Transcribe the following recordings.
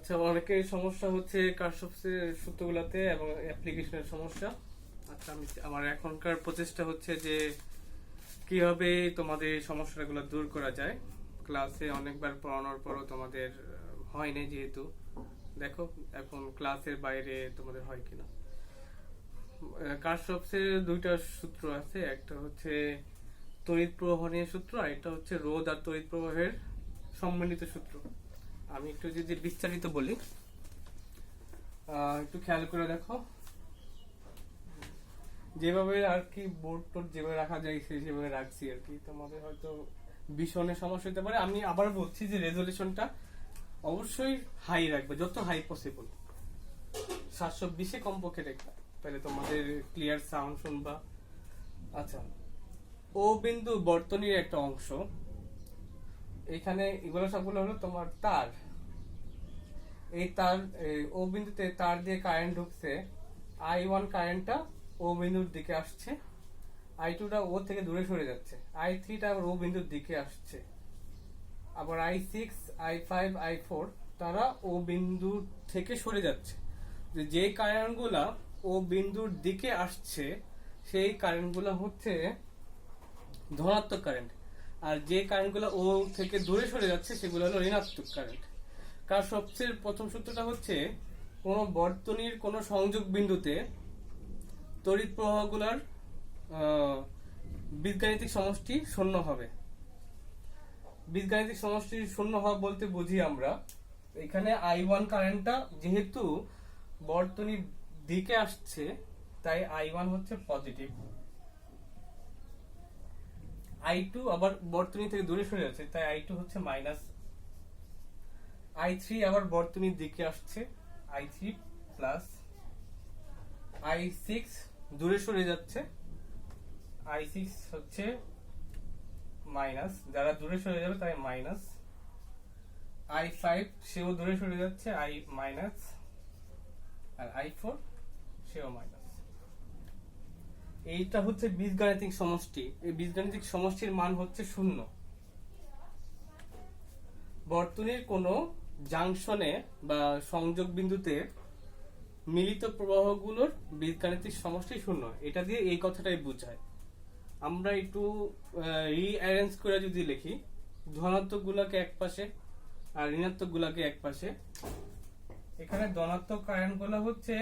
আচ্ছা, অনেকের সমস্যা হচ্ছে কারশফের সূত্রগুলোতে এবং অ্যাপ্লিকেশনের সমস্যা। আচ্ছা, আমার এখনকার প্রচেষ্টা হচ্ছে যে কিভাবে তোমাদের এই সমস্যাগুলো দূর করা যায়। ক্লাসে অনেকবার পড়ানোর পরও তোমাদের হয়নি, যেহেতু দেখো এখন ক্লাসের বাইরে তোমাদের হয় কিনা। কারশফের দুইটা সূত্র আছে, একটা হচ্ছে তড়িৎ প্রবাহ নিয়ে সূত্র, আর একটা হচ্ছে রোধ আর তড়িৎ প্রবাহের সম্মিলিত সূত্র। আমি একটু যদি বিস্তারিত বলি, একটু খেয়াল করে দেখো। যেভাবে আর কি বোর্ড টোড যেভাবে রাখা যায় সেভাবে রাখছি আর কি। তোমাদের হয়তো ভীষণের সমস্যা হতে পারে। আমি আবার বলছি যে রেজলিউশনটা অবশ্যই হাই রাখবে, যত হাই পসিবল। 720-এ কমপক্ষে রাখবে, তাহলে তোমাদের ক্লিয়ার সাউন্ড শুনবা। আচ্ছা, ও বিন্দু বর্তনীর একটা অংশ। এখানে এগুলো সবগুলো হলো তোমার তার। এই তার ও বিন্দুতে তার দিয়ে কারেন্ট ঢুকছে। I1 কারেন্টটা ও বিন্দুর দিকে আসছে, I2টা ও থেকে দূরে সরে যাচ্ছে, I3টা ও বিন্দুর দিকে আসছে। আবার I6, I5, I4 তারা ও বিন্দু থেকে সরে যাচ্ছে। যে কারেন্টগুলা ও বিন্দুর দিকে আসছে সেই কারেন্টগুলো হচ্ছে ধনাত্মক কারেন্ট, আর যে কারেন্টগুলো ও থেকে দূরে সরে যাচ্ছে সেগুলো হলো ঋণাত্মক কারেন্ট। কার সবচেয়ে প্রথম সূত্রটা হচ্ছে কোন বর্তনীর কোন সংযোগ বিন্দুতে তড়িৎ প্রবাহগুলোর বীজগাণিতিক সমষ্টি শূন্য হবে। বীজগাণিতিক সমষ্টি শূন্য হওয়া বলতে বুঝি আমরা এখানে I1 কারেন্টটা যেহেতু বর্তনীর দিকে আসছে, তাই I1 হচ্ছে পজিটিভ। I2 আবার বর্তনী থেকে দূরে সরে যাচ্ছে, তাই I2 হচ্ছে মাইনাস। I3 আবার বর্তনীর দিকে আসছে, I3 প্লাস। I6 দূরে সরে যাচ্ছে, I6 হচ্ছে মাইনাস, যারা দূরে সরে যাবে তাই মাইনাস। I5 সেও দূরে সরে যাচ্ছে, I মাইনাস। আর I4 সেও মাইনাস। এইটা হচ্ছে বীজগাণিতিক সমষ্টি। এই বীজগাণিতিক সমষ্টির মান হচ্ছে শূন্য। বর্তনীর কোন জাংশনে বা সংযোগ বিন্দুতে মিলিত প্রবাহগুলোর বীজগাণিতিক সমষ্টি শূন্য। এটা দিয়ে এই কথাটাই বোঝায়। আমরা একটু রিঅ্যারেঞ্জ করে যদি লিখি, ধনাত্মক গুলাকে এক পাশে আর ঋণাত্মক গুলাকে এক পাশে। এখানে ধনাত্মক কারেন্ট গুলো হচ্ছে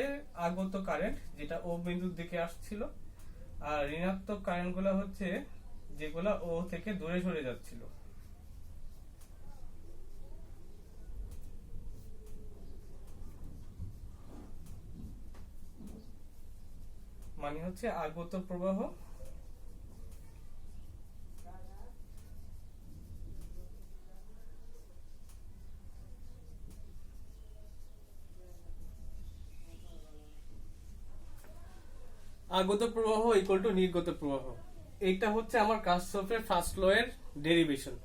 আগত কারেন্ট, যেটা ও বিন্দুর দিকে আসছিল, আর ঋণাত্মক কারেন্ট গুলো হচ্ছে যেগুলা ও থেকে দূরে সরে যাচ্ছিল। মানে হচ্ছে আগত প্রবাহ আগত প্রবাহ ইকুয়াল টু নির্গত প্রবাহ। এইটা হচ্ছে আমার কারশফের ফার্স্ট ল এর ডেরিভেশন।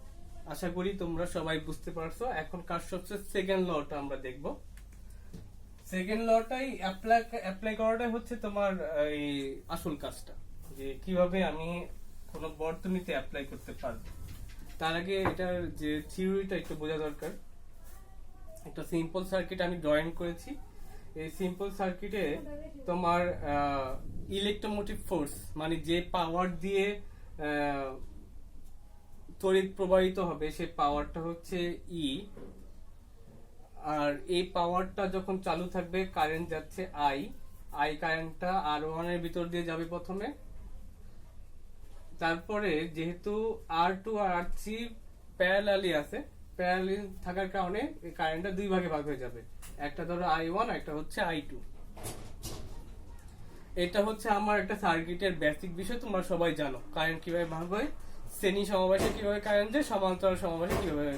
আশা করি তোমরা সবাই বুঝতে পারছো। এখন কারশফের সেকেন্ড লটা আমরা দেখব। সেকেন্ড লটাই অ্যাপ্লাই করাটাই হচ্ছে তোমার এই আসল কাজটা, যে কিভাবে আমি কোন বর্তনীতে অ্যাপ্লাই করতে পারবো। তার আগে এটার যে থিওরিটা একটু বোঝা দরকার। একটা সিম্পল সার্কিট আমি ড্রয়িং করেছি। এই সিম্পল সার্কিটে তোমার ইলেকট্রোমোটিভ ফোর্স, মানে যে পাওয়ার দিয়ে তড়িৎ প্রবাহিত হবে সেই পাওয়ারটা হচ্ছে ই। আর এই পাওয়ারটা যখন চালু থাকবে, কারেন্ট যাচ্ছে আই কারেন্টটা R1 এর ভিতর দিয়ে যাবে প্রথমে। তারপরে যেহেতু R2 আর R3 প্যারালালি আছে, প্যারালালি থাকার কারণে এই কারেন্টটা দুই ভাগে ভাগ হয়ে যাবে। একটা ধরো I1, একটা হচ্ছে I2। এটা হচ্ছে আমার একটা সার্কিটের বেসিক বিষয়। তোমরা সবাই জানো কারেন্ট কিভাবে ভাগ হয়, শ্রেণী সমবায়ে কিভাবে কারেন্ট যায়, সমান্তরাল সমবায়ে কিভাবে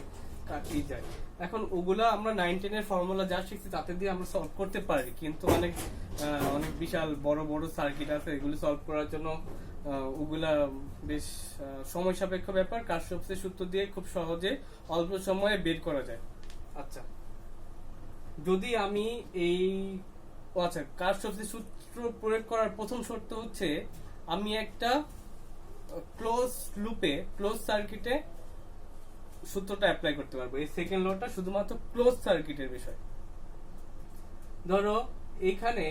কাটিয়ে যায়। এখন ওগুলা আমরা 9-10 এর ফর্মুলা যা শিখছি তাতে দিয়ে আমরা সলভ করতে পারি, কিন্তু অনেক বিশাল বড় বড় সার্কিট আছে, এগুলো সলভ করার জন্য ওগুলা বেশ সময় সাপেক্ষ ব্যাপার। কারশফের সূত্র দিয়ে খুব সহজে অল্প সময়ে বের করা যায়। আচ্ছা, যদি আমি আচ্ছা, কারশফের সূত্র প্রয়োগ করার প্রথম শর্ত হচ্ছে আমি একটা ক্লোজ লুপে, ক্লোজ সার্কিটে সূত্রটা অ্যাপ্লাই করতে পারবো। এই সেকেন্ড লটা শুধুমাত্র ক্লোজ সার্কিটের বিষয়। ধরো এখানে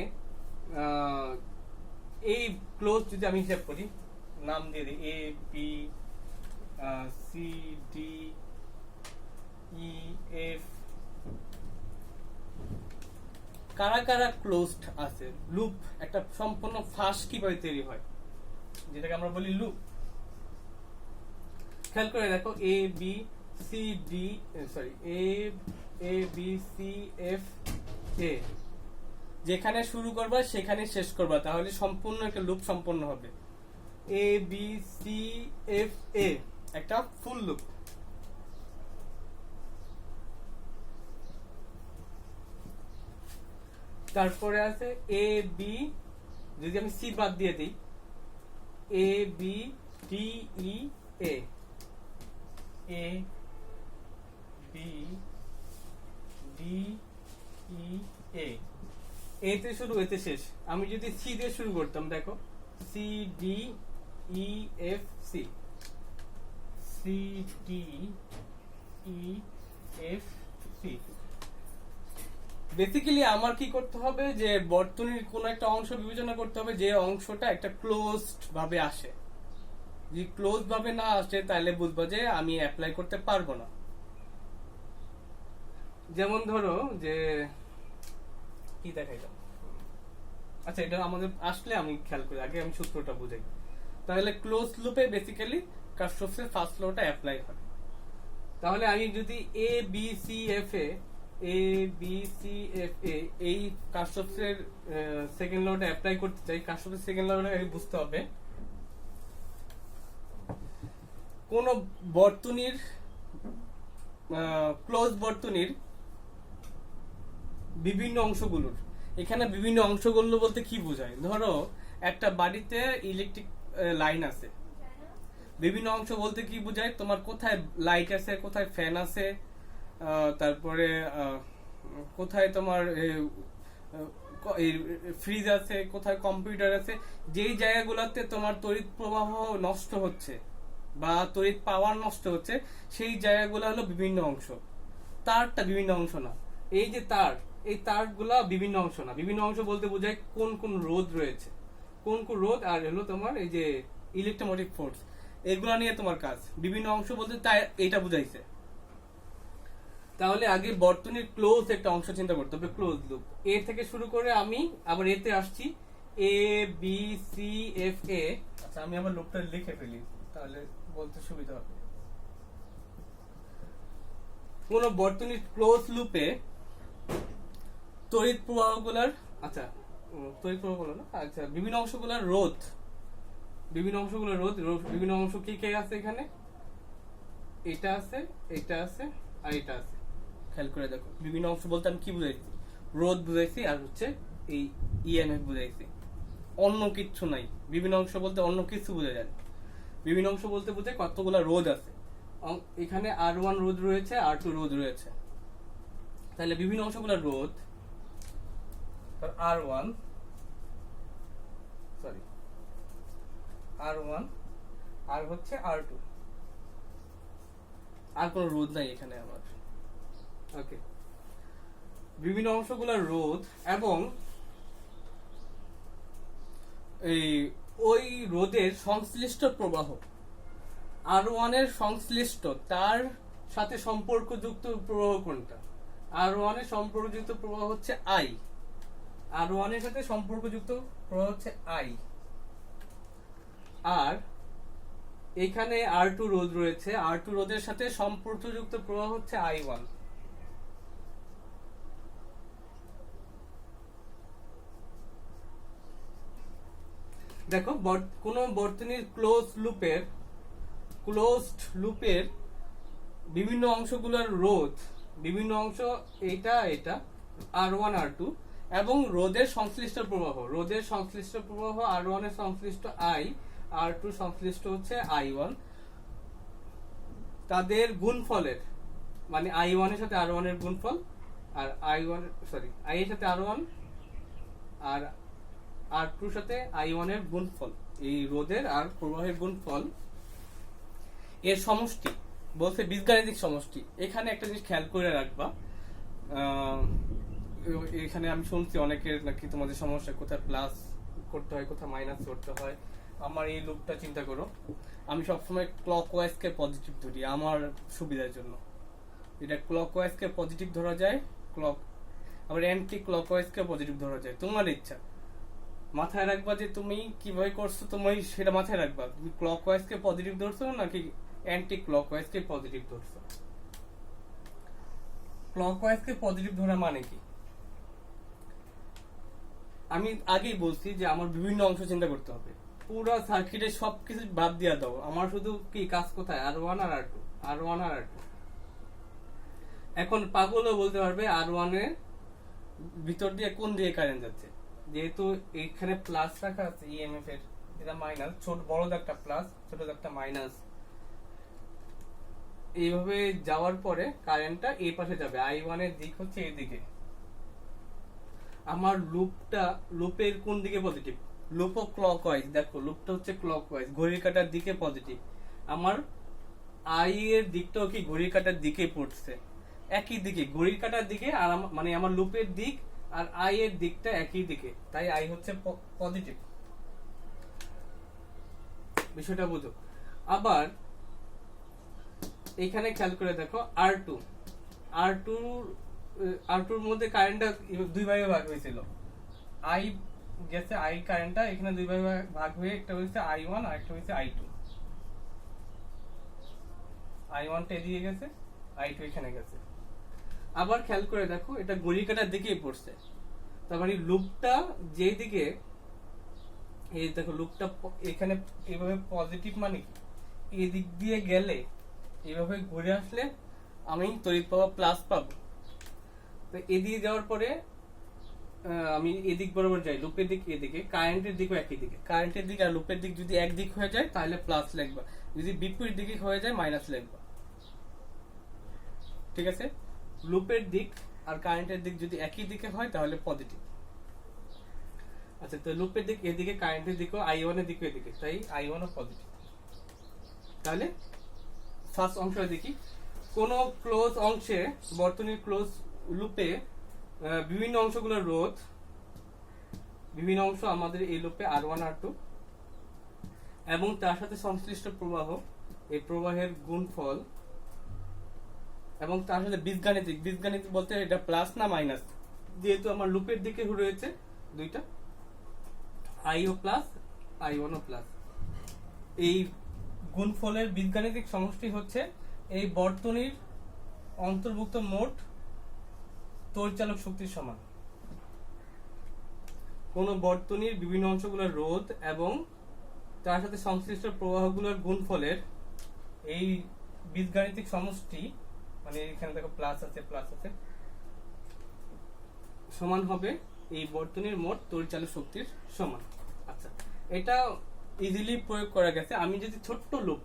এই ক্লোজ যদি আমি হিসাব করি, নাম দিয়ে দিই A B C D E F, কারা কারা ক্লোজড আছে। লুপ একটা সম্পূর্ণ ফাঁস কিভাবে তৈরি হয়, যেটাকে আমরা বলি লুপ। খেয়াল করে দেখো A B C D sorry A B C F A, যেখানে শুরু করবা সেখানে শেষ করবা, তাহলে সম্পূর্ণ একটা লুপ সম্পন্ন হবে। এ বি সি এফ এ একটা ফুল লুপ। তারপরে আছে এ বি, যদি আমি সি বাদ দিয়ে দিই, A B D E A, A B D E এ, এতে শুরু এতে শেষ। আমি যদি সি দিয়ে শুরু করতাম, দেখো C D E F C, C D E F C. Basically আমার কি করতে হবে, যে বর্তনীর কোন একটা অংশ বিবেচনা করতে হবে যে অংশটা একটা ক্লোজড ভাবে আসে। যদি ক্লোজ ভাবে না আসে তাহলে বুঝবো যে আমি অ্যাপ্লাই করতে পারবো না। যেমন ধরো যে কি দেখাইলাম, আচ্ছা এটা আমাদের আসলে আমি খেয়াল করি, আগে আমি সূত্রটা বুঝাই। তাহলে ক্লোজ লুপে বেসিক্যালি কার্শফের ফার্স্ট লটা অ্যাপ্লাই হয়। তাহলে আমি যদি A B C F A B C F A এই কার্শফের সেকেন্ড লটা অ্যাপ্লাই করতে চাই, কার্শফের সেকেন্ড লটা বুঝতে হবে কোন বর্তনীর ক্লোজ বর্তনীর বিভিন্ন অংশগুলোর। এখানে বিভিন্ন অংশগুলো বলতে কি বোঝায়, ধরো একটা বাড়িতে ইলেকট্রিক লাইন আছে, বিভিন্ন অংশ বলতে কি বোঝায়, তোমার কোথায় লাইট আছে, কোথায় ফ্যান আছে, তারপরে কোথায় তোমার ফ্রিজ আছে, কোথায় কম্পিউটার আছে, যেই জায়গাগুলোতে তোমার তড়িৎ প্রবাহ নষ্ট হচ্ছে বা তড়িৎ পাওয়ার নষ্ট হচ্ছে, সেই জায়গাগুলো হলো বিভিন্ন অংশ। তারটা বিভিন্ন অংশ না, এই যে তার, এই তারগুলা বিভিন্ন অংশ না। বিভিন্ন অংশ বলতে বোঝায় কোন কোন রোধ রয়েছে, কোন কোন রোধ, আর হলো তোমার এই যে ইলেকট্রোমোটিভ ফোর্স, এগুলা নিয়ে তোমার কাজ। বিভিন্ন অংশ বলতে তাই এটা বুঝাইছে। তাহলে আগে বর্তনীর ক্লোজ একটা অংশ চিন্তা করতে হবে, ক্লোজ লুপ। এ থেকে শুরু করে আমি আবার এতে আসছি, এ বি সি এফ এ। আচ্ছা আমি আবার লুপটা লিখে ফেলি তাহলে বলতে সুবিধা হবে। কোন বর্তনীর ক্লোজ লুপে তড়িৎ প্রবাহগুলোর, আচ্ছা তড়িৎ প্রবাহগুলো না, আচ্ছা বিভিন্ন অংশগুলোর রোধ, বিভিন্ন অংশগুলোর রোধ, বিভিন্ন অংশ কি কে আছে এখানে, এটা আছে, এটা আছে, আর এটা আছে। খেয়াল করে দেখো বিভিন্ন অংশ বলতে আমি কি বুঝাইছি, রোধ বুঝাইছি আর হচ্ছে এই ইএমএফ বুঝাইছি, অন্য কিচ্ছু নাই। বিভিন্ন অংশ বলতে অন্য কিছু বোঝা যায়। বিভিন্ন অংশ বলতে বোঝায় কতগুলা রোধ আছে, এখানে R1 রোধ রয়েছে, R2 রোধ রয়েছে। তাহলে বিভিন্ন অংশগুলোর রোধ R1 সরি R1 আর হচ্ছে R2, আর কোন রোধ নাই এখানে আমার। ওকে, বিভিন্ন অংশগুলোর রোধ এবং এই ওই রোধের সংশ্লিষ্ট প্রবাহ, R1 এর সংশ্লিষ্ট তার সাথে সম্পর্কযুক্ত প্রবাহ কোনটা, R1 এর সম্পর্কযুক্ত প্রবাহ হচ্ছে I, R1 এর সাথে সম্পর্কযুক্ত প্রবাহ হচ্ছে I, আর এখানে R2 রোধ রয়েছে, R2 রোধের সাথে সম্পর্কযুক্ত প্রবাহ হচ্ছে I1। দেখো কোন বর্তনীর ক্লোজড লুপের বিভিন্ন অংশগুলোর রোধ, বিভিন্ন অংশ এটা এটা R1 R2 এবং রোধের সংশ্লিষ্ট প্রবাহ, রোধের সংশ্লিষ্ট প্রবাহ R1 এর সংশ্লিষ্ট I, R2 সংশ্লিষ্ট হচ্ছে I1, তাদের গুণফলের মানে I1 এর সাথে R1 এর গুণফল, আর I1 সরি I এর সাথে R1 আর R2 এর সাথে I1 এর গুণফল, এই রোধের আর প্রবাহের গুণফল এর সমষ্টি বলতে বীজগাণিতিক সমষ্টি। এখানে একটা জিনিস খেয়াল করে রাখবা, এখানে আমি শুনছি অনেকের নাকি তোমাদের সমস্যা, কোথায় প্লাস করতে হয় কোথায় মাইনাস করতে হয়। আমার এই লুপটা চিন্তা করো, আমি সবসময় ক্লকওয়াইজ কে পজিটিভ ধরি আমার সুবিধার জন্য। এটা ক্লকওয়াইজ কে পজিটিভ ধরা যায়, ক্লক আবার অ্যান্টি ক্লকওয়াইজ কে পজিটিভ ধরা যায়, তোমার ইচ্ছা। মাথায় রাখবা যে তুমি কিভাবে করছো, তুমি সেটা মাথায় রাখবা, তুমি ক্লকওয়াইজ কে পজিটিভ ধরছো নাকি অ্যান্টি ক্লকওয়াইজ কে পজিটিভ ধরছো। ক্লকওয়াইজ কে পজিটিভ ধরা মানে কি, আমি আগেই বলছি যে আমার বিভিন্ন অংশ চিন্তা করতে হবে, পুরো সার্কিটের সবকিছু বাদ দিয়া দাও, আমার শুধু কি কাজ কোথায় R1 আর R2, R1 আর R2। এখন পাগলও বলতে পারবে R1 এর ভিতর দিয়ে কোন দিয়ে কারেন্ট যাচ্ছে, যেহেতু এখানে প্লাস রাখা আছে ইএমএফ এর, এটা মাইনাস, ছোট বড় একটা প্লাস ছোট একটা মাইনাস, এইভাবে যাওয়ার পরে কারেন্টটা এই পাশে যাবে, I1 এর দিক হচ্ছে এই দিকে। আমার লুপের কোন দিকে পজিটিভ, লুপও ক্লকওয়াইজ, দেখো লুপটা হচ্ছে ক্লকওয়াইজ, ঘড়ির কাঁটার দিকে পজিটিভ। আমার আই এর দিকটাও কি ঘড়ির কাঁটার দিকে পড়ছে, একই দিকে ঘড়ির কাঁটার দিকে, আর মানে আমার লুপের দিক আর আই এর দিকটা একই দিকে, তাই আই হচ্ছে পজিটিভ। বিষয়টা বুঝো। আবার এখানে খেয়াল করে দেখো R2, R2 মধ্যে কারেন্টটা দুই ভাগে ভাগ হয়েছিল, আই গেছে, আই কারেন্টটা এখানে দুই ভাগে ভাগ হয়ে একটা হয়েছে I1 আর একটা হয়েছে I2। I1 টা এদিকে গেছে, I2 এখানে গেছে। আবার খেয়াল করে দেখো এটা ঘড়ির কাঁটার দিকেই পড়ছে, তার মানে লুপটা যেদিকে, এই দেখো লুপটা এখানে এইভাবে পজিটিভ, মানে কি এই দিক দিয়ে গেলে এইভাবে ঘুরে আসলে আমি তড়িৎ প্রবাহ প্লাস পাবো। তো এদিকে যাওয়ার পরে আমি এদিক বরাবর যাই, লুপের দিক এদিকে, কারেন্টের দিকও একই দিকে, কারেন্টের দিক আর লুপের দিক যদি এক দিক হয়ে যায় তাহলে প্লাস লিখবা, যদি বিপরীত দিকে হয়ে যায় মাইনাস লিখবা। ঠিক আছে, লুপের দিক আর কারেন্টের দিক যদি একই দিকে হয় তাহলে পজিটিভ। আচ্ছা, তো লুপের দিক এদিকে, কারেন্টের দিকও I1 এর দিকে এদিকে, তাই I1 ও পজিটিভ। তাহলে ফার্স্ট অংশটা দেখি, কোন ক্লোজ অংশে, বর্তনীর ক্লোজ লুপে বিভিন্ন অংশগুলোর রোধ, বিভিন্ন অংশ আমাদের এই লুপে R1 R2 এবং তার সাথে সংশ্লিষ্ট প্রবাহ, এই প্রবাহের গুণফল, এবং তার সাথে বীজগাণিতিক বলতে এটা প্লাস না মাইনাস, যেহেতু আমার লুপের দিকে রয়েছে দুইটা, I ও প্লাস I1 ও প্লাস, এই গুণফলের বীজগাণিতিক সমষ্টি হচ্ছে এই বর্তনীর অন্তর্ভুক্ত মোট তড়িৎচালক শক্তির সমান। কোন বর্তনীর বিভিন্ন অংশগুলোর রোধ এবং তার সাথে সংশ্লিষ্ট প্রবাহগুলোর গুণফলের এই বীজগাণিতিক সমষ্টি, মানে এখানে দেখো প্লাস আছে সমান হবে এই বর্তনীর মোট তড়িৎচালক শক্তির সমান। আচ্ছা, এটা ইজিলি প্রয়োগ করা গেছে। আমি যদি ছোট্ট লুপ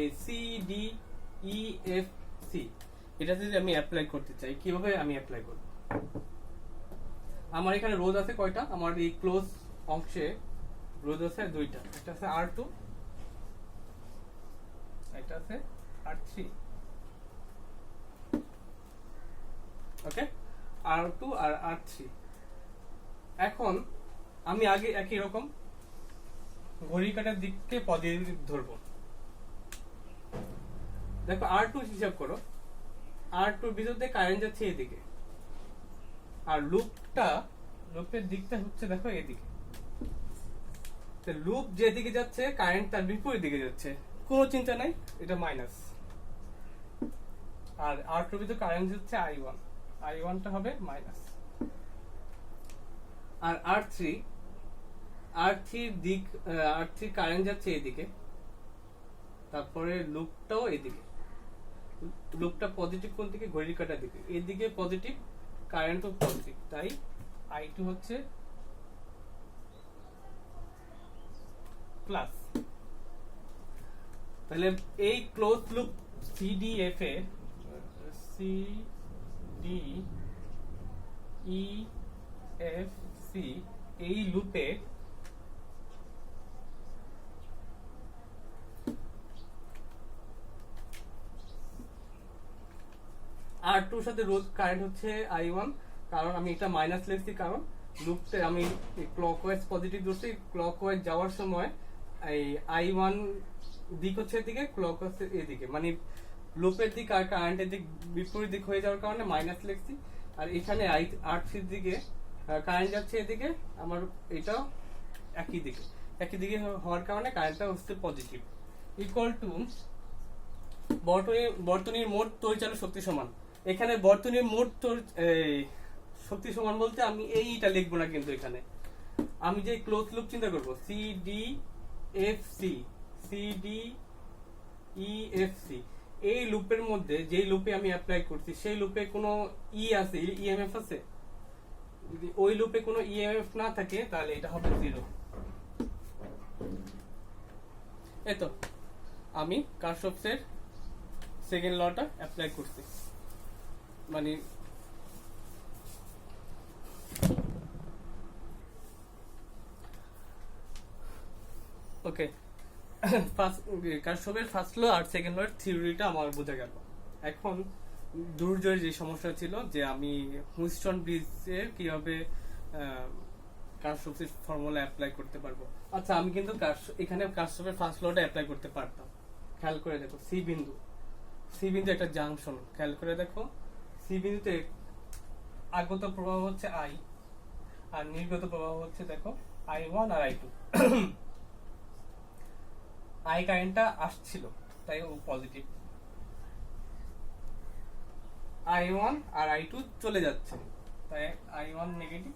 এই C D E F C, এটা যদি আমি অ্যাপ্লাই করতে চাই, কিভাবে আমি অ্যাপ্লাই করব? আমার এখানে রোধ আছে কয়টা, আমার এই ক্লোজ অংশে রোধ আছে দুইটা, একটা আছে R2, একটা আছে R3। ওকে, R2 আর R3। এখন আমি আগে একই রকম ঘড়ির কাঁটার দিককে পজিটিভ ধরবো। দেখো R2 হিসাব করো, R2 ভিতর দিয়ে কারেন্ট যাচ্ছে এদিকে, আর লুপের দিকটা হচ্ছে দেখো এদিকে। লুপ যেদিকে যাচ্ছে কারেন্ট তার বিপরীত দিকে যাচ্ছে, কোনো চিন্তা নাই, এটা মাইনাস। আর R2 ভিতর কারেন্ট যাচ্ছে I1 টা হবে মাইনাস। আর R3 দিক, R3 কারেন্ট যাচ্ছে এদিকে, তারপরে লুপটাও এদিকে, লুপটা পজিটিভ কোন দিকে, ঘড়ির কাঁটার দিকে, এদিকে পজিটিভ, কারেন্টও পজিটিভ, তাই I2 হচ্ছে প্লাস। তাহলে এই ক্লোজ লুপ CDF এ CDEFC এই লুপে R2 সাথে রোধ কারেন্ট হচ্ছে I1, কারণ আমি এটা মাইনাস লিখছি, কারণ লুপতে আমি ক্লকওয়াইজ পজিটিভ ধরছি, ক্লকওয়াইজ যাওয়ার সময় এই I1 দিক হচ্ছে এদিকে, ক্লকওয়াইজ এদিকে, মানে লুপের দিক আর কারেন্টের দিক বিপরীত দিক হয়ে যাওয়ার কারণে মাইনাস লিখছি। আর এখানে R3 দিকে কারেন্ট যাচ্ছে এদিকে, আমার এটাও একই দিকে হওয়ার কারণে কারেন্টটা হচ্ছে পজিটিভ। ইকুয়াল টু বর্তনীর মোট তড়িৎচালক শক্তি সমান, এখানে বর্তনীর মোট শক্তি সমান বলতে আমি এইটা লিখবো না, কিন্তু এখানে আমি যে ক্লোজ লুপ চিন্তা করবো CDEFC, এই লুপের মধ্যে যে লুপে আমি অ্যাপ্লাই করছি সেই লুপে কোনো আছে, ইএমএফ আছে? যদি ওই লুপে কোনো ইএমএফ না থাকে তাহলে এটা হবে 0। এতো আমি কারশফের সেকেন্ড লটা অ্যাপ্লাই করছি, মানে ওকে কারশফের ফার্স্ট ল আর সেকেন্ড লর থিওরিটা আমার বোঝা গেল। এখন দুর্জয়ের যে সমস্যা ছিল যে আমি হুইস্টন ব্রিজে কিভাবে কারশফের ফর্মুলা অ্যাপ্লাই করতে পারবো। আচ্ছা, আমি কিন্তু এখানে কারশফের ফার্স্ট লটা অ্যাপ্লাই করতে পারতাম। খেয়াল করে দেখো, সি বিন্দু একটা জাংশন, খেয়াল করে দেখো সি বিন্দুতে আগত প্রবাহ হচ্ছে I আর নির্গত প্রবাহ হচ্ছে দেখো I1 আর I2। I কারেন্টটা আসছিল তাই ও পজিটিভ, I1 আর I2 চলে যাচ্ছে তাই I1 negative,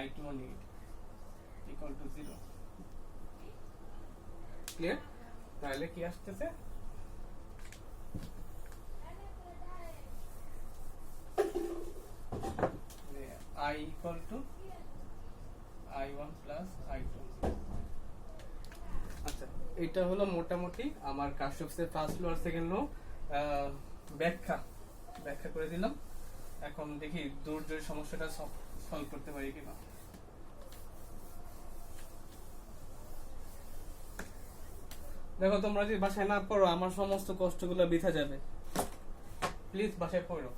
I2 negative, equal to 0। Clear? তাহলে কি আসতেছে, I equal to I1 plus I2। আচ্ছা, এটা হলো মোটামুটি আমার কারশফের ফার্স্ট ল আর সেকেন্ড ল ব্যাখ্যা করে দিলাম। এখন দেখি দুর্জয়ের সমস্যাটা সলভ করতে পারি কিনা। দেখো, তোমরা যদি বাসায় না পড়ো আমার সমস্ত কষ্টগুলো বৃথা যাবে। প্লিজ বাসায় পড়ো।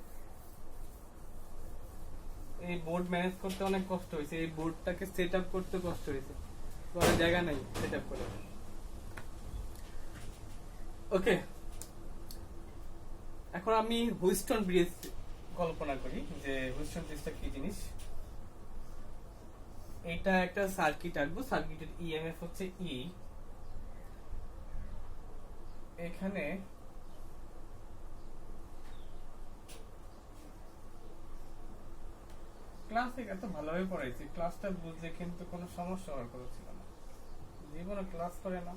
এই বোর্ড ম্যানেজ করতে অনেক কষ্ট হয়েছে, এই বোর্ডটাকে সেট আপ করতে কষ্ট হয়েছে, তোমার জায়গা নাই সেট আপ করে। ওকে, এখন আমি হুইস্টন ব্রিজ কল্পনা করি যে হুইস্টন ব্রিজটা কি জিনিস। এটা একটা সার্কিট আঁকবো, সার্কিটের ইএমএফ হচ্ছে ই। এখানে ক্লাসে এত ভালোভাবে পড়াইছি, ক্লাসটা বুঝলে কিন্তু কোনো সমস্যা হওয়ার কথা ছিল না। জীবনে ক্লাস করে না।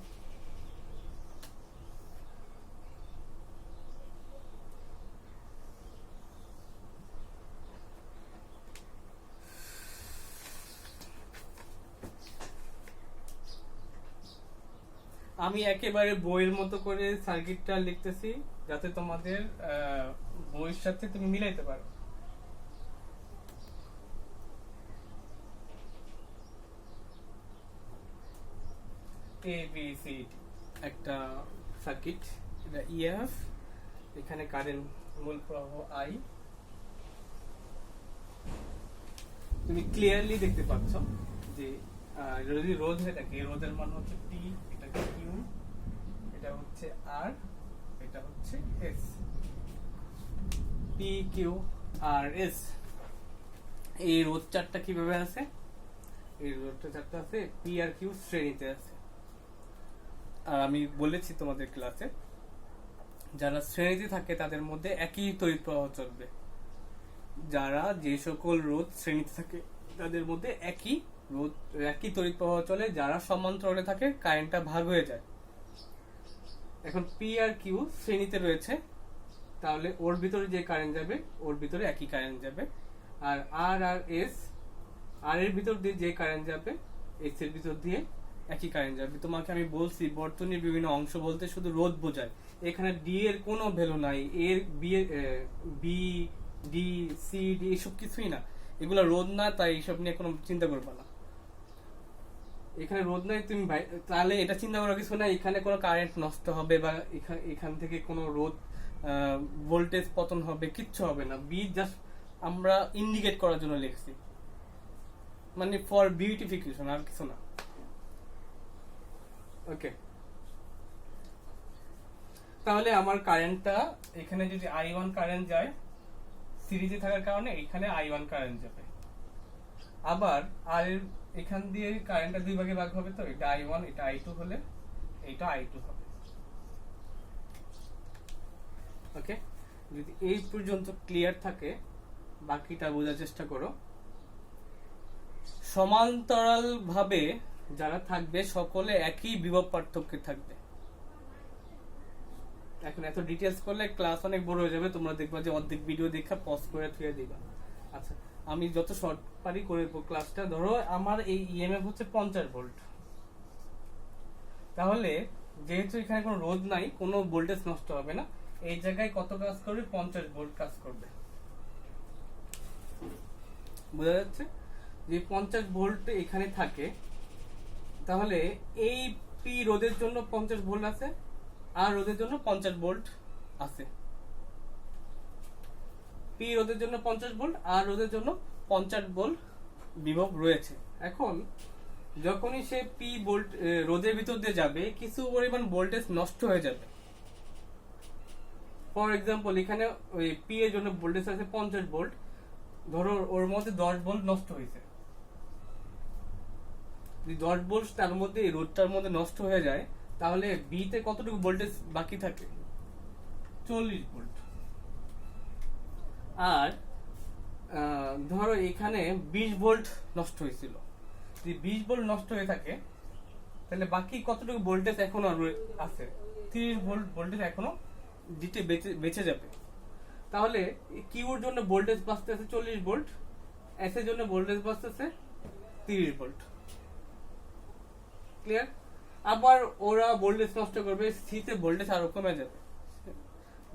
আমি একেবারে বইয়ের মতো করে সার্কিটটা লিখতেছি যাতে তোমাদের বইয়ের সাথে তুমি মিলাইতে পারো। ABC একটা সার্কিট, এটা ইএফ, এখানে কারেন্ট মূল প্রবাহ I। তুমি ক্লিয়ারলি দেখতে পাচ্ছ যে যদি রোধ হয়ে থাকে, রোধের মান হচ্ছে T, এটা Q, এটা হচ্ছে R, এটা হচ্ছে S। P, Q, R, S। এই রোধ চারটা কিভাবে আছে? এই রোধটা চারটা আছে, P আর Q শ্রেণীতে আছে। আর আমি বলেছি তোমাদের ক্লাসে, যারা শ্রেণীতে থাকে তাদের মধ্যে একই তড়িৎ প্রবাহ চলবে। যারা যে সকল রোধ শ্রেণীতে থাকে তাদের মধ্যে একই তড়িৎ প্রবাহ চলে। যারা সমান্তরালে থাকে কারেন্টটা ভাগ হয়ে যায়। এখন পি আর কিউ শ্রেণীতে রয়েছে, তাহলে ওর ভিতরে যে কারেন্ট যাবে ওর ভিতরে একই কারেন্ট যাবে। আর আর আর এস, আর এর ভিতর দিয়ে যে কারেন্ট যাবে এস এর ভিতর দিয়ে একই কারেন্ট যাবে। তোমাকে আমি বলছি বর্তনীর বিভিন্ন অংশ বলতে শুধু রোধ বোঝায়, এখানে ডি এর কোনো ভ্যালু নাই, এর বি ডি সি ডি এসব কিছুই না, এগুলো রোধ না, তাই এইসব নিয়ে কোনো চিন্তা করবে না। এখানে রোধ নাই, তুমি তাহলে এটা চিন্তা করার কিছু না এখানে কোনো কারেন্ট নষ্ট হবে বা এখান থেকে কোনো রোধ ভোল্টেজ পতন হবে, কিচ্ছু হবে না। বি জাস্ট আমরা ইন্ডিকেট করার জন্য লিখছি, মানে ফর বিউটিফিকেশন, আর কিছু না। ওকে, তাহলে আমার কারেন্টটা এখানে যদি I1 কারেন্ট যায়, সিরিজে থাকার কারণে এখানে I1 কারেন্ট যাবে। আবার আর এখান দিয়ে কারেন্টটা দুই ভাগে ভাগ হবে, তো এটা I1 এটা I2 হলে এটা I2 হবে। ওকে, যদি এই পর্যন্ত ক্লিয়ার থাকে বাকিটা বোঝার চেষ্টা করো। সমান্তরাল ভাবে যারা থাকবে সকলে একই বিভব পার্থক্যে থাকবে। এখন এত ডিটেইলস করলে ক্লাস অনেক বড় হয়ে যাবে, তোমরা দেখবা যে অর্ধেক ভিডিও দেখা পজ করে থুয়ে দিবা। আচ্ছা, আমি যত শর্ট পারি করে ক্লাসটা। ধরো আমার এই ইএমএফ হচ্ছে 50 ভোল্ট, তাহলে যেহেতু এখানে কোনো রোধ নাই, কোনো ভোল্টেজ নষ্ট হবে না, এই জায়গায় কত কাজ করবে? 50 ভোল্ট কাজ করবে। বোঝা যাচ্ছে? যে 50 ভোল্ট এখানে থাকে, তাহলে এই পি রোধের জন্য 50 ভোল্ট আছে, আর রোধের জন্য 50 ভোল্ট আছে। পি রোধের জন্য 50 ভোল্ট, আর রোধের জন্য 50 ভোল্ট বিভব রয়েছে। এখন যখনই সে পি ভোল্ট রোধের ভিতর দিয়ে যাবে, কিছু পরিমাণ ভোল্টেজ নষ্ট হয়ে যাবে। ফর এক্সাম্পল, এখানে ওই পি এর জন্য ভোল্টেজ আছে 50 ভোল্ট, ধরো ওর মধ্যে 10 ভোল্ট নষ্ট হয়েছে। যদি 10 ভোল্ট তার মধ্যে এই রোধটার মধ্যে নষ্ট হয়ে যায়, তাহলে বি তে কতটুকু ভোল্টেজ বাকি থাকে? 40 ভোল্ট। আর ধরো এখানে 20 ভোল্ট নষ্ট হয়েছিল, যদি 20 ভোল্ট নষ্ট হয়ে থাকে, তাহলে বাকি কতটুকু ভোল্টেজ এখনো আছে? 30 ভোল্ট ভোল্টেজ এখনো দিতে বেঁচে যাবে। তাহলে কিউর জন্য ভোল্টেজ বাঁচতেছে 40 ভোল্ট, এস এর জন্য ভোল্টেজ বাঁচতেছে 30 ভোল্ট। ক্লিয়ার? আবার ওরা ভোল্টেজ নষ্ট করবে, সি তে ভোল্টেজ আরো কমে যাবে।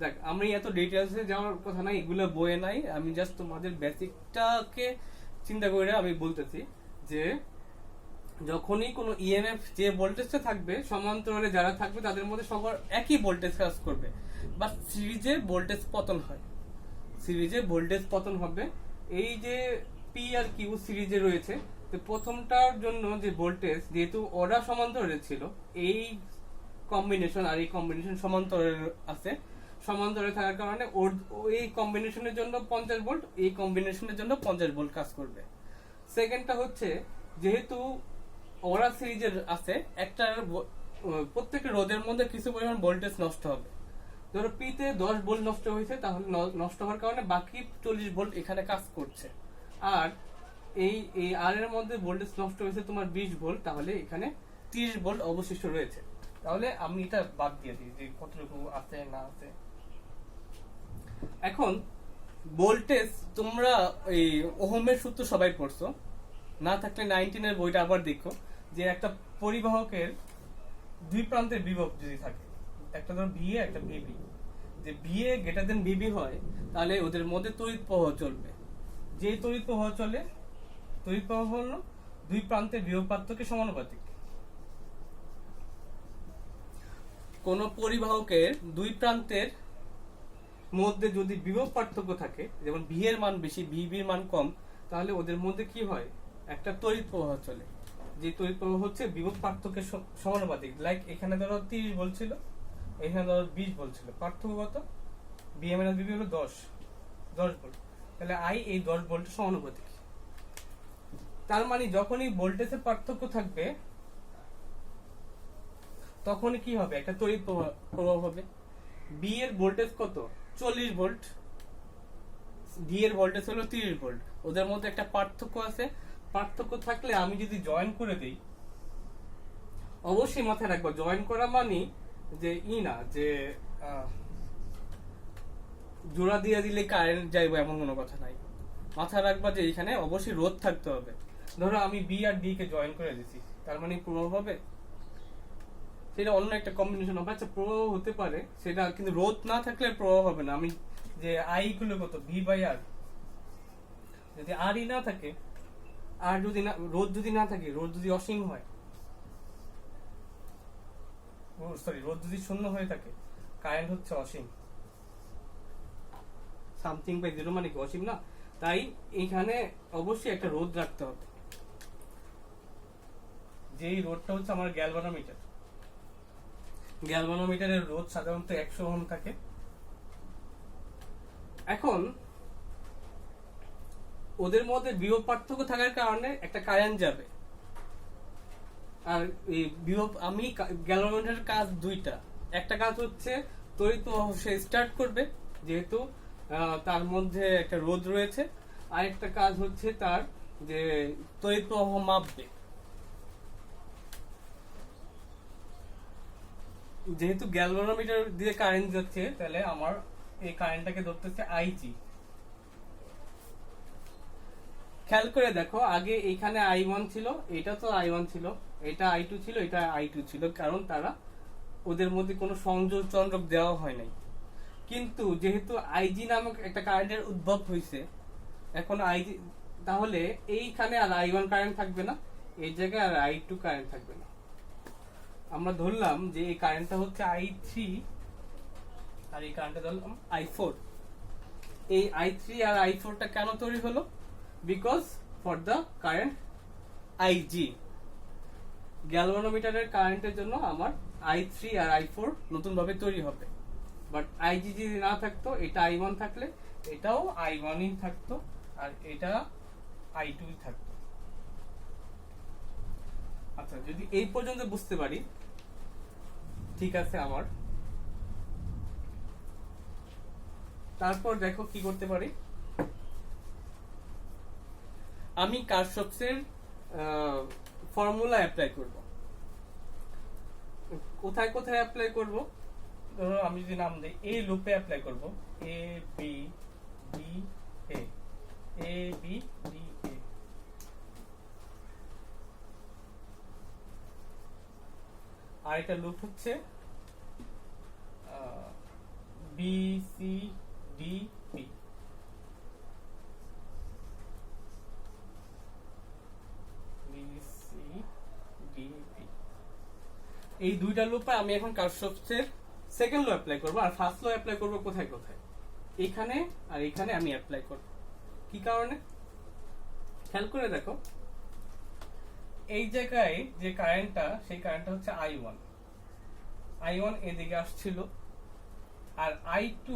দেখ, আমি এত ডিটেইলসে যাওয়ার কথা নাই, এগুলো বইয়ে নাই, আমি জাস্ট তোমাদের বেসিকটাকে চিন্তা করে আমি বলতেছি যে যখনই কোনো ইএমএফ যে ভোল্টেজটা থাকবে, সমান্তরালে যারা থাকবে তাদের মধ্যে সবার একই ভোল্টেজ কাজ করবে, বা সিরিজে ভোল্টেজ পতন হয়। সিরিজে ভোল্টেজ পতন হবে। এই যে পি আর কিউ সিরিজে রয়েছে, তো প্রথমটার জন্য যে ভোল্টেজ, যেহেতু ওরা সমান্তরালে ছিল, এই কম্বিনেশন আর এই কম্বিনেশন সমান্তরালে আছে, সমান্তরালে থাকার কারণে এই কম্বিনেশনের জন্য 50 ভোল্ট, এই কম্বিনেশনের জন্য 50 ভোল্ট কাজ করবে। সেকেন্ডটা হচ্ছে, যেহেতু ওরা সিরিজের আছে, একটা প্রত্যেকটা রোধের মধ্যে কিছু পরিমাণ ভোল্টেজ নষ্ট হবে। ধরো পি তে 10 ভোল্ট নষ্ট হয়েছে, তাহলে নষ্ট হওয়ার কারণে বাকি 40 ভোল্ট এখানে কাজ করছে। আর এই আর এর মধ্যে ভোল্টেজ নষ্ট হয়েছে তোমার 20 ভোল্ট, তাহলে এখানে 30 ভোল্ট অবশিষ্ট রয়েছে। তাহলে আমি এটা বাদ দিয়ে দিই যে কতটুকু আছে না আছে। এখন ভোল্টেজ তোমরা এই ওহমের সূত্র সবাই পড়ছো, না থাকলে 19 এর বইটা আবার দেখো, যে একটা পরিবাহকের দুই প্রান্তের বিভব যদি থাকে, একটা ধরো ভিএ একটা ভিবি, যে ভিএ গ্রেটার দেন ভিবি হয়, তাহলে ওদের মধ্যে তড়িৎ প্রবাহ চলবে। যে তড়িৎ প্রবাহ চলে, তড়িৎ প্রবাহ হলো দুই প্রান্তের বিভব পার্থক্যের সমানুপাতিক। কোন পরিবাহকের দুই প্রান্তের মধ্যে যদি বিভব পার্থক্য থাকে, যেমন ভি এর মান বেশি, ভিবির মান কম, তাহলে ওদের মধ্যে কি হয়? একটা তড়িৎ প্রবাহ চলে, যে তড়িৎ প্রবাহ হচ্ছে বিভব পার্থক্যের সমানুপাতিক। লাইক এখানে ধরো 30 ভোল্ট ছিল, এখানে ধরো 20 ভোল্ট ছিল, পার্থক্য কত? বিএ মাইনাস বিবি হলো 10 ভোল্ট, তাহলে আই এই 10 ভোল্টের সমানুপাতিক। তার মানে যখনই ভোল্টেজের পার্থক্য থাকবে, তখনই কি হবে? একটা তড়িৎ প্রবাহ হবে। বি এর ভোল্টেজ কত? 40 ভোল্ট, ডি এর ভোল্টেজ হলো 30 ভোল্ট, ওদের মধ্যে একটা পার্থক্য আছে। পার্থক্য থাকলে আমি যদি জয়েন করে দেই, অবশ্যই মাথায় রাখবো, জয়েন করা মানে যে না যে জোড়া দিয়ে দিলে কারেন্ট যাইবো এমন কোনো কথা নাই। মাথায় রাখবা যে এখানে অবশ্যই রোধ থাকতে হবে। ধরো আমি বি আর ডি কে জয়েন করে দিছি, তার মানে প্রভাব হবে, সেটা অন্য একটা কম্বিনেশন হবে। আচ্ছা, প্রভাব হতে পারে, সেটা কিন্তু রোধ না থাকলে প্রভাব হবে না। আমি যে আই গুলো কত? ভি বাই আর, যদি আর ই না থাকে, আর যদি না রোধ যদি না থাকে, রোধ যদি অসীম হয়, সরি রোধ যদি শূন্য হয়ে থাকে, কারেন্ট হচ্ছে অসীম। সামথিং বাই জিরো মানে কি অসীম না? তাই এখানে অবশ্যই একটা রোধ রাখতে হবে, যেই রোধটা হচ্ছে আমার গ্যালভানোমিটার। গ্যালভানোমিটারের রোধ সাধারণত 100 ওহম থাকে। এখন ওদের মধ্যে বিভব পার্থক্য থাকার কারণে একটা কারেন্ট যাবে, আর এই বিভব আমি গ্যালভানোমিটারের কাজ দুইটা। একটা কাজ হচ্ছে তড়িৎ প্রবাহ সে স্টার্ট করবে, যেহেতু তার মধ্যে একটা রোধ রয়েছে। আর একটা কাজ হচ্ছে তার যে তড়িৎ প্রবাহ মাপবে। যেহেতু গ্যালভানোমিটার দিয়ে কারেন্ট যাচ্ছে, তাহলে আমার এই কারেন্টটাকে ধরতে হচ্ছে আইজি। খেয়াল করে দেখো, আগে এখানে I1 ছিল, এটা তো I1 ছিল, এটা I2 ছিল, এটা I2 ছিল, কারণ তারা ওদের মধ্যে কোনো সংযোগ চন্দ্রক দেওয়া হয় নাই। কিন্তু যেহেতু আইজি নামক একটা কারেন্টের উদ্ভব হয়েছে, এখন আইজি, তাহলে এইখানে আর I1 কারেন্ট থাকবে না, এই জায়গায় আর I2 কারেন্ট থাকবে না। আমরা ধরলাম যে এই কারেন্টটা হচ্ছে I3 আর এই কারেন্টটা ধরলাম I4। এই I3 আর I4 টা কেন তৈরি হলো? Because for the current IG। গ্যালভানোমিটারের কারেন্টের জন্য আমার I3 আর I4 নতুন ভাবে তৈরি হবে। বাট IG যদি না থাকতো, এটা I1 থাকলে এটাও I1ই থাকতো, আর এটা I2ই থাকতো। আচ্ছা, যদি এই পর্যন্ত বুঝতে পারি, ঠিক আছে আমার। তারপর দেখো কি করতে পারি। আমি কারশফের ফর্মুলা অ্যাপ্লাই করব। কোথায় কোথায় অ্যাপ্লাই করব? ধরো আমি যদি নাম দেই, এই লুপে অ্যাপ্লাই করব, A B D A, A B D A. আর একটা লুপ হচ্ছে বি সি ডি পি। এই দুইটা লুপে আমি এখন কারশফের সেকেন্ড ল অ্যাপ্লাই করব, আর ফার্স্ট ল অ্যাপ্লাই করব কোথায় কোথায়? এখানে আর এখানে আমি অ্যাপ্লাই করব। কি কারণে? খেয়াল করে দেখো, এই জায়গায় যে কারেন্টটা, সেই কারেন্টটা হচ্ছে I1। I1 এদিকে আসছিল, আর I2,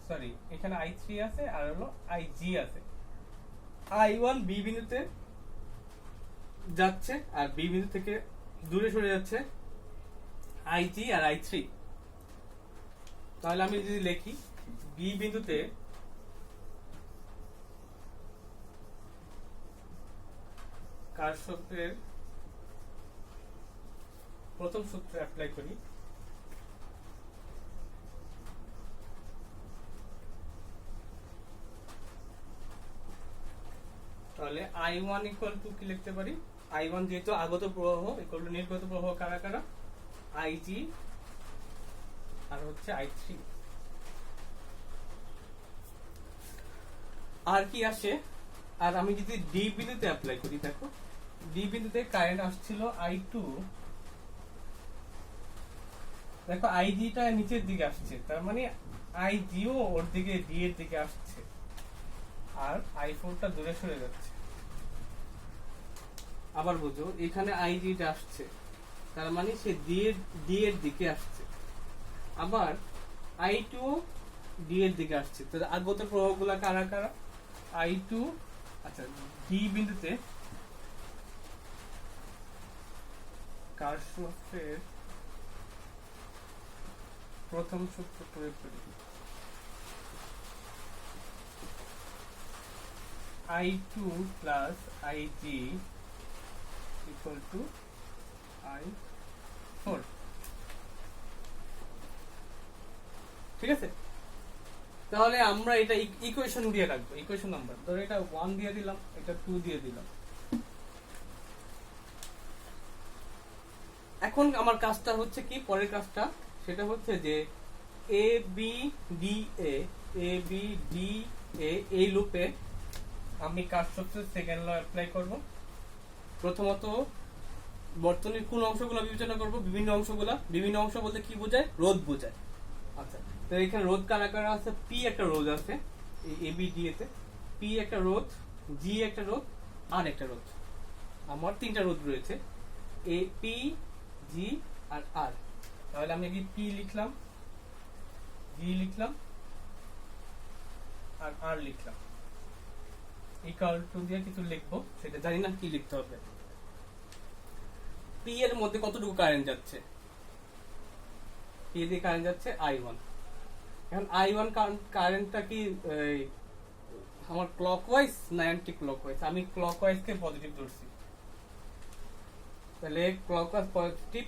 সরি, এখানে I3 আছে আর হলো IG আছে। I1 বি বিন্দুতে যাচ্ছে, আর বি বিন্দু থেকে দূরে সরে যাচ্ছে IG আর I3। তাহলে আমি যদি লিখি, বি বিন্দুতে কারশফের প্রথম সূত্র অ্যাপ্লাই করি, তাহলে I1 ইকুয়াল টু কি লিখতে পারি? I1 যেহেতু আগত প্রবাহ, ইকুয়াল টু নির্গত প্রবাহ কারা কারা? IG আর হচ্ছে I3। আর কি আসে? আর আমি যদি ডি বিন্দুতে অ্যাপ্লাই করি, দেখো ডি বিন্দুতে কারেন্ট আসছিল I2, দেখো আইজিটা নিচের দিকে আসছে, তার মানে আইজিও ওর দিকে, ডি এর দিকে আসছে, আর I4টা দূরে সরে যাচ্ছে। আবার বুঝো, এখানে আইজিটা আসছে, তার মানে সে ডি এর দিকে আসছে। আবার I2 ডি এর দিকে আসছে। তো আগত প্রবাহগুলো কারা কারা? I2, আচ্ছা, ডি বিন্দুতে কারশফের প্রথম সূত্র প্রয়োগ করি, I2 plus IG equal to I4। ঠিক আছে, তাহলে আমরা এটা ইকুয়েশন দিয়ে রাখবো, ইকুয়েশন নাম্বার। ধরো এটা 1 দিয়ে দিলাম, এটা 2 দিয়ে দিলাম। এখন আমার কাজটা হচ্ছে কি, পরের কাজটা সেটা হচ্ছে যে এ বি ডি এ, এই লুপে আমি কারশফের সেকেন্ড ল অ্যাপ্লাই করব। প্রথমত বর্তনীর কোন অংশগুলো বিবেচনা করব? বিভিন্ন অংশগুলো। বিভিন্ন অংশ বলতে কি বোঝায়? রোধ বোঝায়। আচ্ছা, তো এখানে রোধ কারা কারা আছে? পি একটা রোধ আছে এই এবিডি তে, পি একটা রোধ, জি একটা রোধ, আর একটা রোধ। আমার তিনটা রোধ রয়েছে, এ পি, জি আর আর। তাহলে আমি কি পি লিখলাম, জি লিখলাম আর আর লিখলাম। ইকুয়াল টু দিয়ে কিছু লিখবো, সেটা জানি না কি লিখতে হবে। পি এর মধ্যে কতটুকু কারেন্ট যাচ্ছে, পি দিয়ে কারেন্ট যাচ্ছে I1। এখন I1 কারেন্টটা কি আমার ক্লকওয়াইজ না অ্যান্টি ক্লকওয়াইজ? আমি ক্লকওয়াইজ কে পজিটিভ ধরছি, তাহলে ক্লকওয়াইজ পজিটিভ,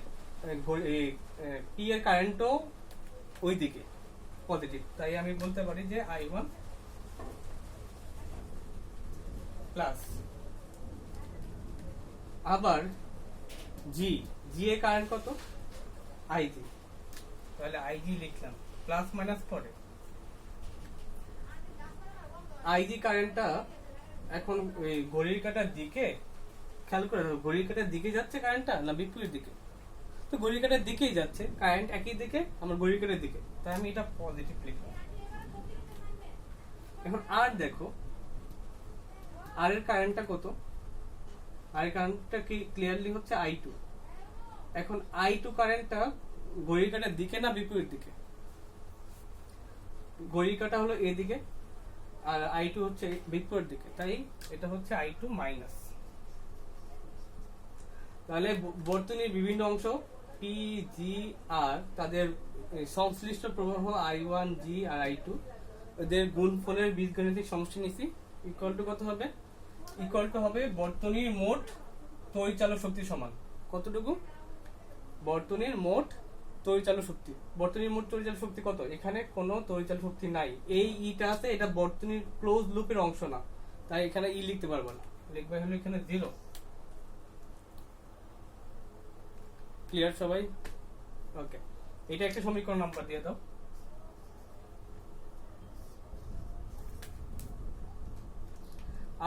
পি এর কারেন্টও ওই দিকে পজিটিভ, তাই আমি বলতে পারি যে I1 প্লাস। আবার জি, জি এর কারেন্ট কত, আইজি, তাহলে আইজি লিখলাম, প্লাস মাইনাস পরে। আইজি কারেন্টটা এখন ওই ঘড়ির কাঁটার দিকে, খেয়াল করে ঘড়ির কাঁটার দিকে যাচ্ছে কারেন্টটা না বিপরীত দিকে? তো ঘড়ির কাঁটার দিকেই যাচ্ছে, কারেন্ট একই দিকে, আমার ঘড়ির কাঁটার দিকে, তাই আমি এটা পজিটিভ লিখলাম। এখন আর দেখো, আর এর কারেন্টটা কত, আর এর কারেন্টটা কি ক্লিয়ারলি হচ্ছে I2। এখন I2 কারেন্টটা ঘড়ির কাঁটার দিকে না বিপরীত দিকে? ঘড়ির কাঁটা হলো এদিকে আর I2 হচ্ছে বিপরীত দিকে, তাই এটা হচ্ছে I2 মাইনাস। তাহলে বর্তনীর বিভিন্ন অংশ পি, জি, আর তাদের সংশ্লিষ্ট প্রবাহ I1, জি আর I2 এদের গুণফলের বীজগণিতিক সমষ্টি নিছি। ইকুয়াল টু কত হবে? ইকুয়াল টু হবে বর্তনীর মোট তড়িৎচালক শক্তি সমান কতটুকু? বর্তনীর মোট তড়িৎচালক শক্তি। বর্তনীর মোট তড়িৎচালক শক্তি কত? এখানে কোনো তড়িৎচালক শক্তি নাই, এই ইটা আছে, এটা বর্তনীর ক্লোজ লুপের অংশ না, তাই এখানে ই লিখতে পারবো না, লিখবে হলো এখানে 0। ক্লিয়ার সবাই? ওকে, এটা একটা সমীকরণ নাম্বার দিয়ে দাও।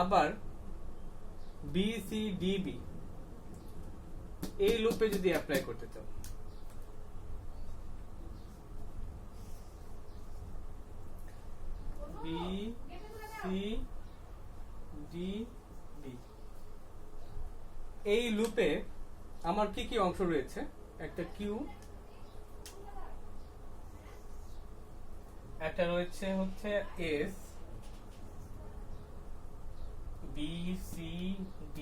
আবার বি সি ডি বি এই লুপে যদি অ্যাপ্লাই করতে চাও, বি সি ডি বি এই লুপে আমার কি কি অংশ রয়েছে? একটা কিউ, একটা রয়েছে হচ্ছে এস, বি সি ডি